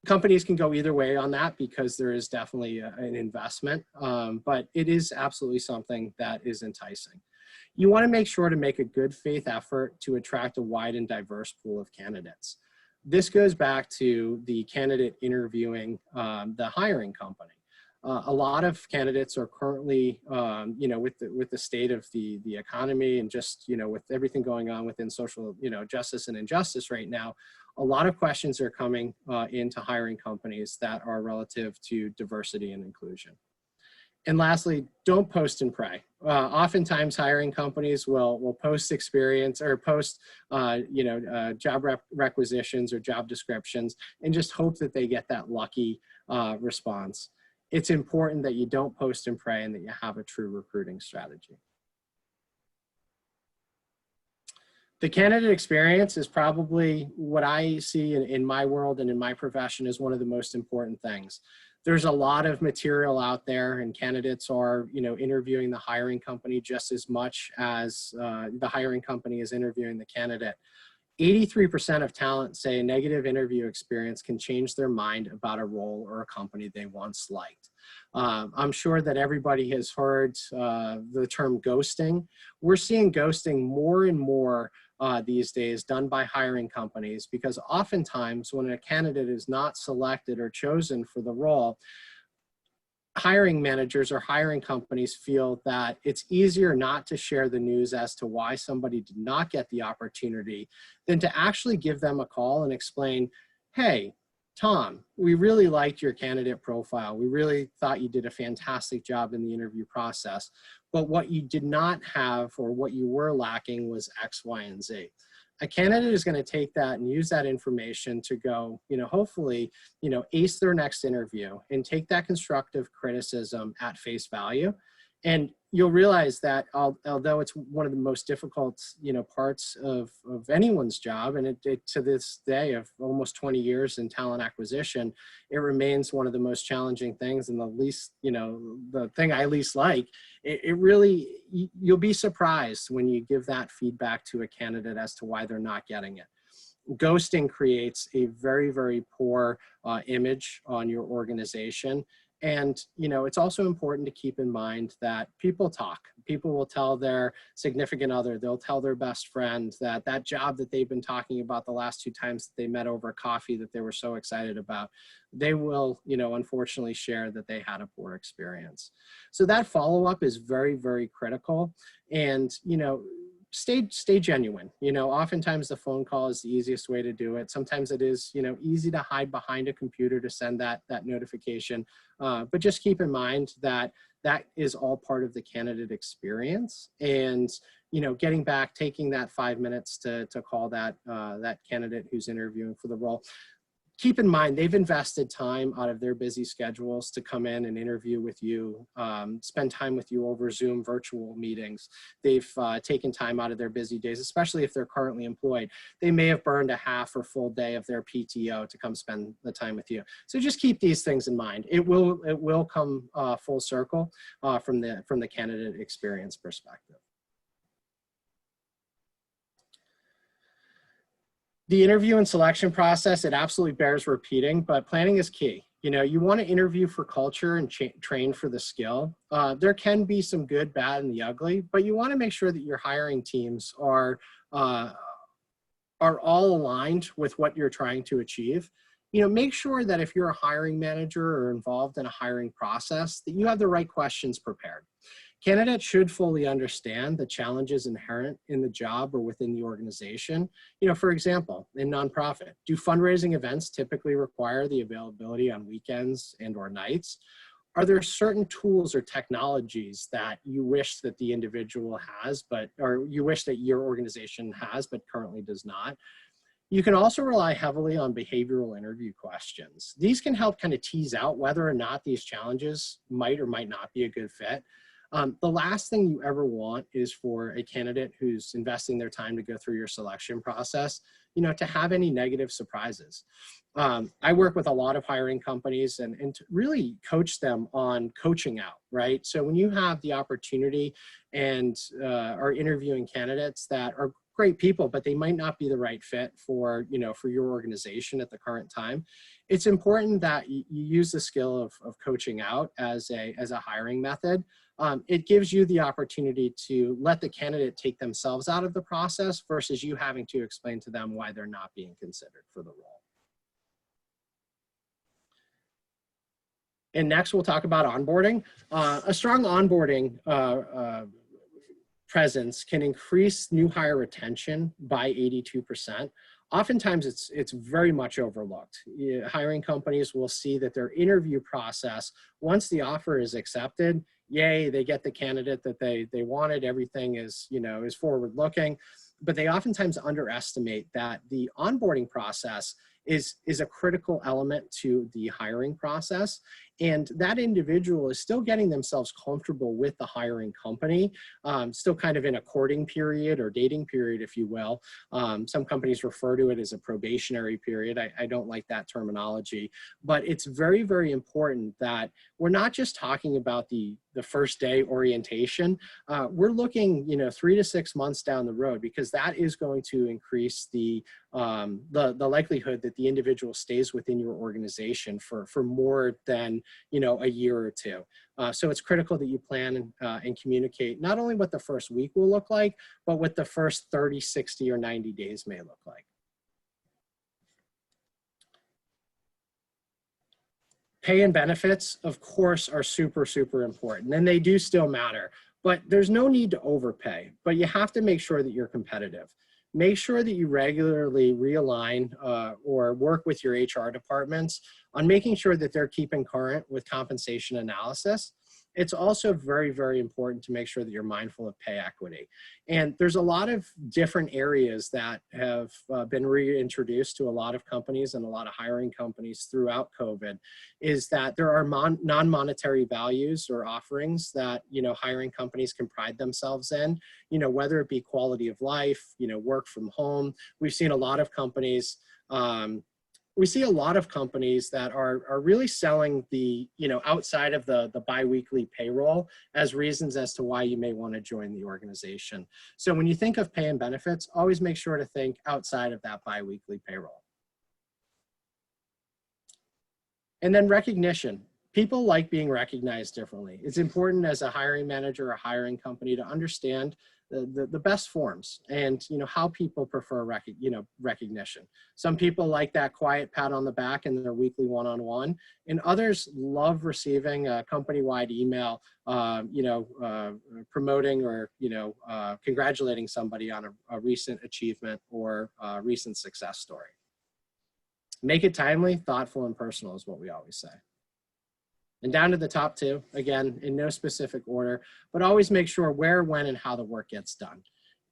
Companies can go either way on that because there is definitely an investment, but it is absolutely something that is enticing. You want to make sure to make a good faith effort to attract a wide and diverse pool of candidates. This goes back to the candidate interviewing the hiring company. A lot of candidates are currently, with the state of the economy and just, with everything going on within social, justice and injustice right now, a lot of questions are coming into hiring companies that are relative to diversity and inclusion. And lastly, don't post and pray. Oftentimes, hiring companies will post experience or post, job requisitions or job descriptions and just hope that they get that lucky response. It's important that you don't post and pray and that you have a true recruiting strategy. The candidate experience is probably what I see in my world and in my profession is one of the most important things. There's a lot of material out there, and candidates are, interviewing the hiring company just as much as the hiring company is interviewing the candidate. 83% of talent say a negative interview experience can change their mind about a role or a company they once liked. I'm sure that everybody has heard the term ghosting. We're seeing ghosting more and more these days done by hiring companies, because oftentimes when a candidate is not selected or chosen for the role, hiring managers or hiring companies feel that it's easier not to share the news as to why somebody did not get the opportunity than to actually give them a call and explain, hey, Tom, we really liked your candidate profile. We really thought you did a fantastic job in the interview process, but what you did not have or what you were lacking was X, Y, and Z. A candidate is going to take that and use that information to go, hopefully, ace their next interview and take that constructive criticism at face value. And you'll realize that although it's one of the most difficult, parts of anyone's job, and it to this day of almost 20 years in talent acquisition, it remains one of the most challenging things and the least, the thing I least like. It really, you'll be surprised when you give that feedback to a candidate as to why they're not getting it. Ghosting creates a very, very poor image on your organization. And, it's also important to keep in mind that people talk. People will tell their significant other, they'll tell their best friend that job that they've been talking about the last 2 times that they met over coffee that they were so excited about, they will, unfortunately share that they had a poor experience. So that follow-up is very, very critical. And, stay genuine. Oftentimes the phone call is the easiest way to do it. Sometimes it is, easy to hide behind a computer to send that notification. But just keep in mind that that is all part of the candidate experience. And, getting back, taking that 5 minutes to call that candidate who's interviewing for the role. Keep in mind, they've invested time out of their busy schedules to come in and interview with you, spend time with you over Zoom virtual meetings. They've taken time out of their busy days, especially if they're currently employed. They may have burned a half or full day of their PTO to come spend the time with you. So just keep these things in mind. It will come full circle from the candidate experience perspective. The interview and selection process, it absolutely bears repeating, but planning is key. You want to interview for culture and train for the skill. There can be some good, bad, and the ugly, but you want to make sure that your hiring teams are all aligned with what you're trying to achieve. Make sure that if you're a hiring manager or involved in a hiring process, that you have the right questions prepared. Candidates should fully understand the challenges inherent in the job or within the organization. For example, in nonprofit, do fundraising events typically require the availability on weekends and or nights? Are there certain tools or technologies that you wish that the individual has, or you wish that your organization has, but currently does not? You can also rely heavily on behavioral interview questions. These can help kind of tease out whether or not these challenges might or might not be a good fit. The last thing you ever want is for a candidate who's investing their time to go through your selection process, to have any negative surprises. I work with a lot of hiring companies and to really coach them on coaching out, right? So when you have the opportunity and are interviewing candidates that are great people, but they might not be the right fit for your organization at the current time, it's important that you use the skill of coaching out as a hiring method. It gives you the opportunity to let the candidate take themselves out of the process versus you having to explain to them why they're not being considered for the role. And next we'll talk about onboarding. A strong onboarding presence can increase new hire retention by 82%. Oftentimes it's very much overlooked. Hiring companies will see that their interview process, once the offer is accepted, yay, they get the candidate that they wanted, everything is forward looking, but they oftentimes underestimate that the onboarding process is a critical element to the hiring process. And that individual is still getting themselves comfortable with the hiring company, still kind of in a courting period or dating period, if you will. Some companies refer to it as a probationary period. I don't like that terminology, but it's very, very important that we're not just talking about the first day orientation. We're looking, 3 to 6 months down the road, because that is going to increase the likelihood that the individual stays within your organization for more than a year or two. So it's critical that you plan and communicate not only what the first week will look like, but what the first 30, 60, or 90 days may look like. Pay and benefits, of course, are super, super important, and they do still matter, but there's no need to overpay, but you have to make sure that you're competitive. Make sure that you regularly realign or work with your HR departments on making sure that they're keeping current with compensation analysis. It's also very, very important to make sure that you're mindful of pay equity. And there's a lot of different areas that have been reintroduced to a lot of companies and a lot of hiring companies throughout COVID, is that there are non-monetary values or offerings that, you know, hiring companies can pride themselves in, you know, whether it be quality of life, you know, work from home. We've seen a lot of companies that are really selling the, you know, outside of the biweekly payroll as reasons as to why you may want to join the organization. So when you think of pay and benefits, always make sure to think outside of that biweekly payroll. And then recognition. People like being recognized differently. It's important as a hiring manager or hiring company to understand the best forms and, you know, how people prefer recognition. Some people like that quiet pat on the back in their weekly one-on-one, and others love receiving a company-wide email, promoting or, congratulating somebody on a recent achievement or a recent success story. Make it timely, thoughtful, and personal is what we always say. And down to the top two, again, in no specific order, but always make sure where, when, and how the work gets done.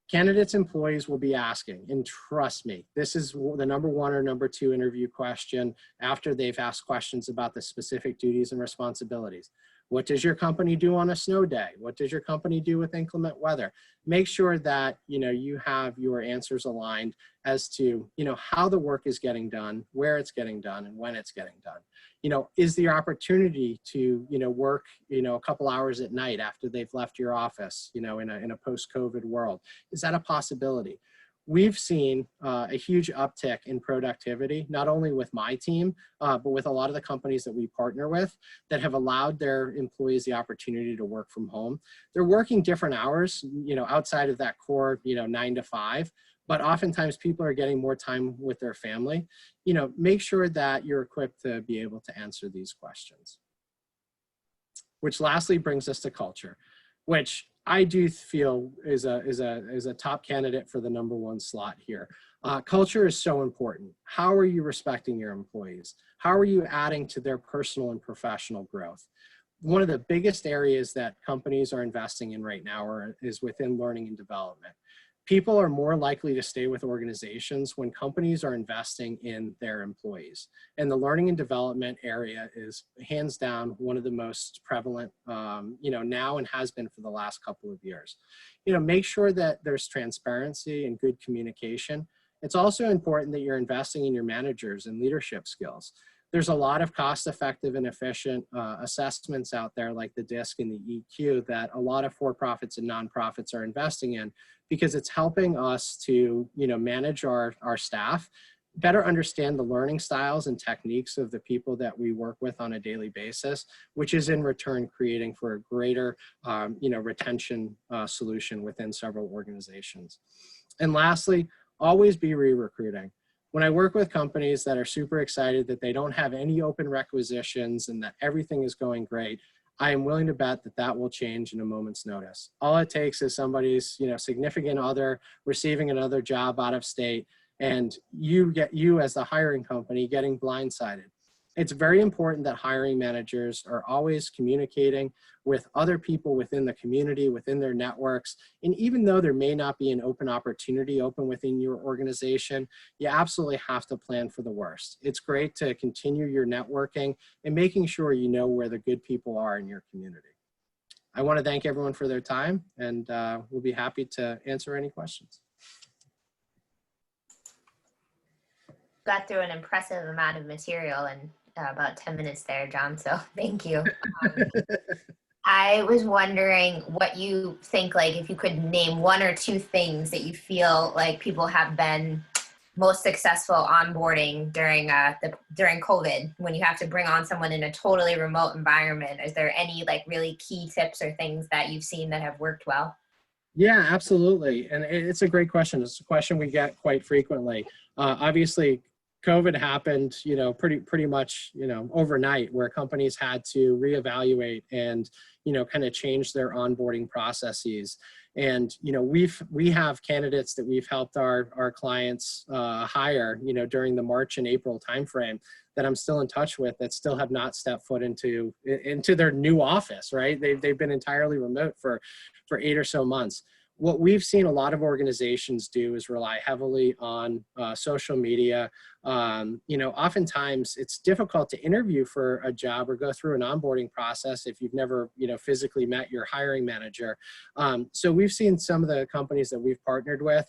Candidates, employees will be asking, and trust me, this is the number one or number two interview question after they've asked questions about the specific duties and responsibilities. What does your company do on a snow day? What does your company do with inclement weather? Make sure that, you know, you have your answers aligned as to, you know, how the work is getting done, where it's getting done, and when it's getting done. You know, is the opportunity to, you know, work, you know, a couple hours at night after they've left your office, you know, in a post-COVID world? Is that a possibility? We've seen a huge uptick in productivity, not only with my team, but with a lot of the companies that we partner with that have allowed their employees the opportunity to work from home. They're working different hours, you know, outside of that core, you know, 9 to 5. But oftentimes people are getting more time with their family. You know, make sure that you're equipped to be able to answer these questions. Which lastly brings us to culture, which I do feel is a top candidate for the number one slot here. Culture is so important. How are you respecting your employees? How are you adding to their personal and professional growth? One of the biggest areas that companies are investing in right now is within learning and development. People are more likely to stay with organizations when companies are investing in their employees. And the learning and development area is hands down one of the most prevalent, now and has been for the last couple of years. You know, make sure that there's transparency and good communication. It's also important that you're investing in your managers and leadership skills. There's a lot of cost-effective and efficient assessments out there like the DISC and the EQ that a lot of for-profits and nonprofits are investing in because it's helping us to, you know, manage our staff, better understand the learning styles and techniques of the people that we work with on a daily basis, which is in return creating for a greater, retention solution within several organizations. And lastly, always be re-recruiting. When I work with companies that are super excited that they don't have any open requisitions and that everything is going great, I am willing to bet that that will change in a moment's notice. All it takes is somebody's, you know, significant other receiving another job out of state, and you as the hiring company getting blindsided. It's very important that hiring managers are always communicating with other people within the community, within their networks. And even though there may not be an open opportunity open within your organization, you absolutely have to plan for the worst. It's great to continue your networking and making sure you know where the good people are in your community. I want to thank everyone for their time, and we'll be happy to answer any questions. Got through an impressive amount of material in about 10 minutes there, John, so thank you. I was wondering what you think, like if you could name one or two things that you feel like people have been most successful onboarding during COVID, when you have to bring on someone in a totally remote environment. Is there any like really key tips or things that you've seen that have worked well? Yeah, absolutely. And it's a great question. It's a question we get quite frequently. Obviously, COVID happened, pretty much, overnight, where companies had to reevaluate and, kind of change their onboarding processes. And, we have candidates that we've helped our clients hire, during the March and April timeframe that I'm still in touch with that still have not stepped foot into their new office, right? They've been entirely remote for 8 or so months. What we've seen a lot of organizations do is rely heavily on social media. Oftentimes it's difficult to interview for a job or go through an onboarding process if you've never, physically met your hiring manager. So we've seen some of the companies that we've partnered with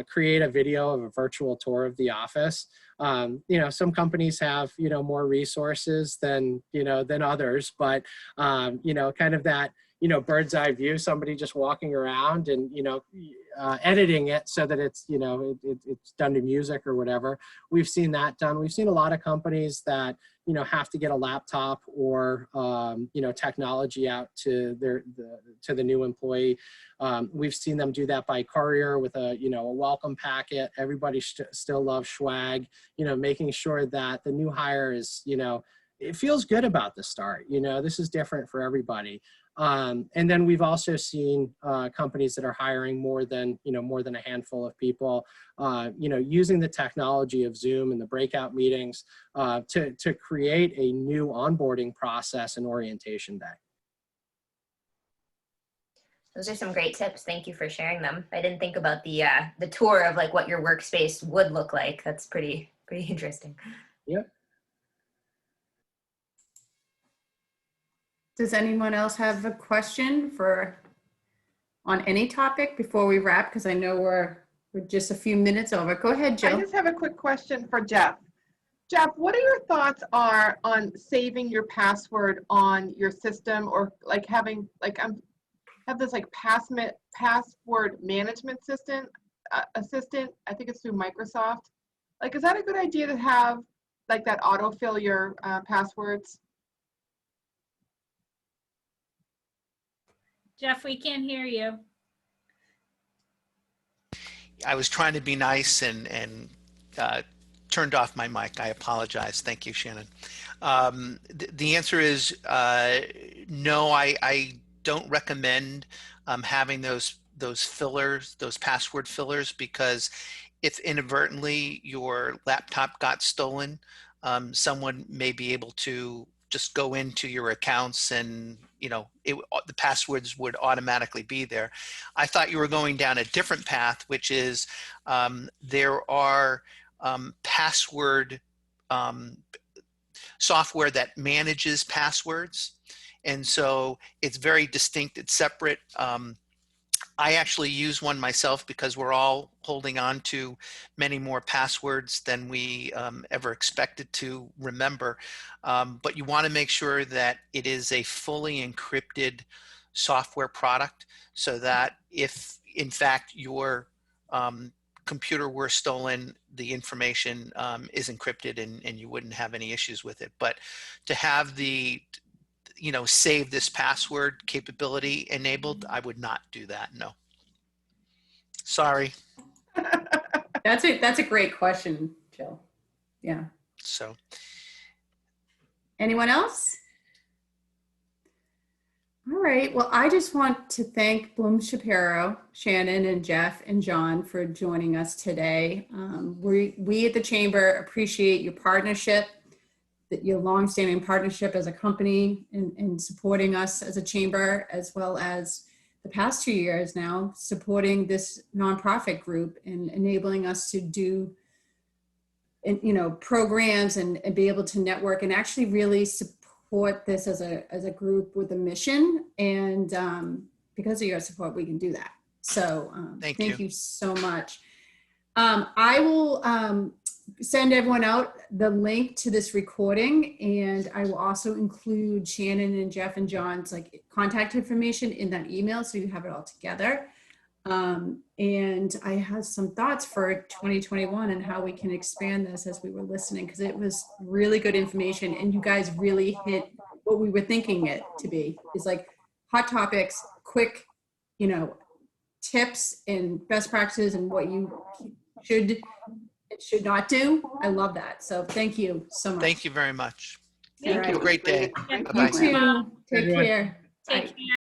create a video of a virtual tour of the office. Some companies have, more resources than others, but, kind of that, bird's eye view, somebody just walking around and, editing it so that it's, it's done to music or whatever. We've seen that done. We've seen a lot of companies that, have to get a laptop or, technology out to the new employee. We've seen them do that by courier with a welcome packet. Everybody still loves swag, making sure that the new hire is, it feels good about the start. This is different for everybody. And then we've also seen companies that are hiring more than a handful of people, using the technology of Zoom and the breakout meetings to create a new onboarding process and orientation day. Those are some great tips. Thank you for sharing them. I didn't think about the tour of like what your workspace would look like. That's pretty interesting. Yep. Does anyone else have a question on any topic before we wrap? Because I know we're just a few minutes over. Go ahead, Jill. I just have a quick question for Jeff. Jeff, what are your thoughts on saving your password on your system, or like having have this like password management assistant? I think it's through Microsoft. Like, is that a good idea to have like that autofill your passwords? Jeff, we can't hear you. I was trying to be nice and turned off my mic. I apologize. Thank you, Shannon. The answer is no. I don't recommend having those fillers, those password fillers, because if inadvertently your laptop got stolen, someone may be able to just go into your accounts and the passwords would automatically be there. I thought you were going down a different path, which is there are password software that manages passwords. And so it's very distinct, it's separate. I actually use one myself because we're all holding on to many more passwords than we ever expected to remember. But you want to make sure that it is a fully encrypted software product, so that if in fact your computer were stolen, the information is encrypted and you wouldn't have any issues with it. But to have the save this password capability enabled, I would not do that. No. Sorry. That's a great question, Jill. Yeah. So. Anyone else? All right. Well, I just want to thank blumshapiro, Shannon, and Jeff, and John for joining us today. We at the Chamber appreciate your partnership, your longstanding partnership as a company in supporting us as a chamber, as well as the past 2 years now supporting this nonprofit group and enabling us to do programs and be able to network and actually really support this as a group with a mission. And because of your support, we can do that. So thank you so much. I will send everyone out the link to this recording, and I will also include Shannon and Jeff and John's contact information in that email, so you have it all together. And I have some thoughts for 2021 and how we can expand this as we were listening, because it was really good information, and you guys really hit what we were thinking it to be. It's like hot topics, quick, tips and best practices and what you should and should not do. I love that. So thank you so much. Thank you very much. All Thank right. you. Great day. Great You Bye-bye. too. Take Everyone. care. Take Bye. care.